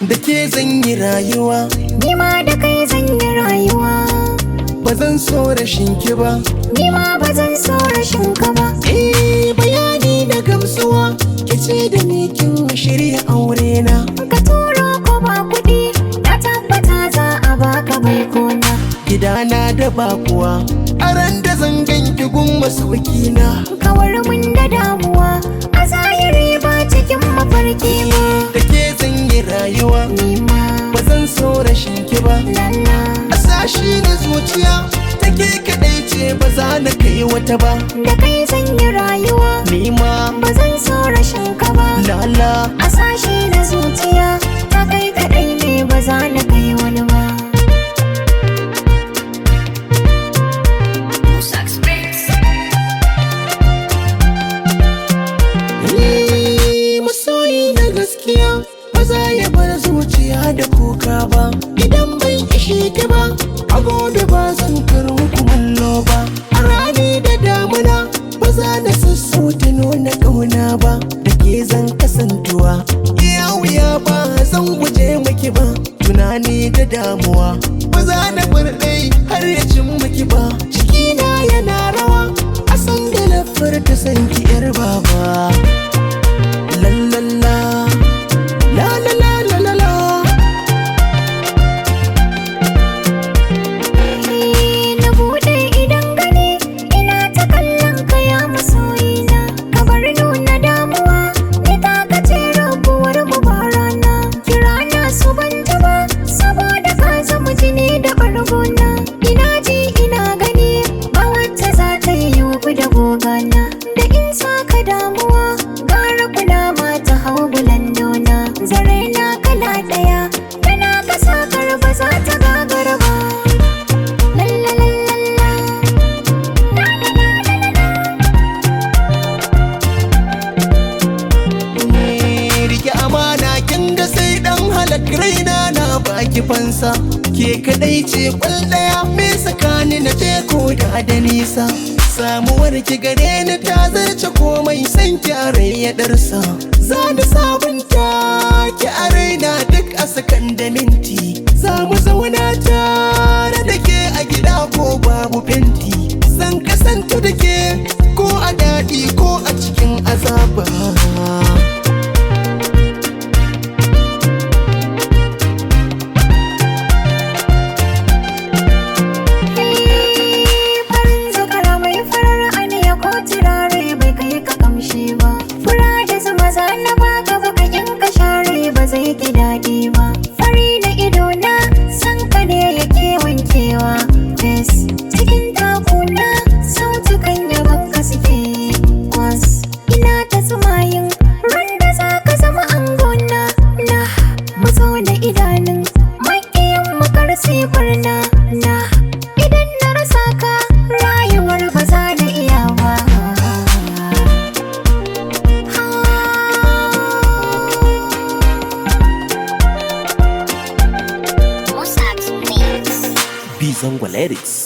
da ke zan yi rayuwa, ni ma da kai zan yi rayuwa. ba zan so rashin ki ba, Ni ma ba zan so rashin ka ba. bayani da gamsuwa, ki ce da ni kin shirya aure na. Ka turo ko ba kuɗi, na tabbata za a baka baikona. Gidana da bakuwa, aran da zan ganki gun masauki na. Kawar mun da damuwa, a zahiri ba cikin mafarki ba. Da ke zan yi rayuwa, Ni ma ba zan so rashin ki ba. lalla, A sashi na zuciya, take kaɗai ce ba za na kai wata ba. da kai zan yi rayuwa. Ni ma Ba zan so rashin ka ba. lala, A sashi na zuciya, ta kai kaɗai ne ba za na kai wani ba. masoyi na gaskiya ba za ya bar zuciya da kuka ba. Idan bai ishe ki ba, a gobe ba zan karo kumallo ba. A rani da damuna ba za na sassauta nuna ƙauna ba. Da ke zan kasantuwa, iya wuya ba zan guje maki ba. Tunani da damuwa ba za na bar ɗai har ya cin maki ba. Cikina yana rawa a san da na furta sanki yar baba. La la la, la la la la la la. Na buɗe idan gani, ina ta kallon ka ya masoyina. Ka bar nuna damuwa, ni ta ka ce rabuwar mu ba rana. Kira na su ban ji ba, saboda ka zama jini da ɓargona. Ina ji ina gani, ba wacce za ta yi yubu da gogana. Da in sa ka damuwa, gara kula ma ta hau bulandona. Zare na kala ɗaya, kana ka sakar ba za ta gagara ba. Rike amana kin ga sai dan halak raina na baki fansa. Ke kadai ce kwal daya me sakani na teku da da nisa. Samuwar ki gare ni ta zarce komai san ki a rai ya darsa. Za da sabunta ki a raina duk a sakan da minti. Za mu zauna tare da ke a gida ko babu fenti. Zan kasanta da ke ko a daɗi ko a cikin azaba. Farin zakara mai farar aniya ko turare bai kai ka kamshi ba. Fura da zuma za na baka bakakin ka share ba zai ki daɗi ba. Fari da ido na san ka ne yake wankewa. Fes cikin takuna sautukan yaban ka suke kwas. Ina ta tsumayin ran da za ka zama angona. Na matso da idanun maƙiyan makar sifar na. Idan na rasa ka rayuwar ba za na iya ba. Bizangwa lyrics.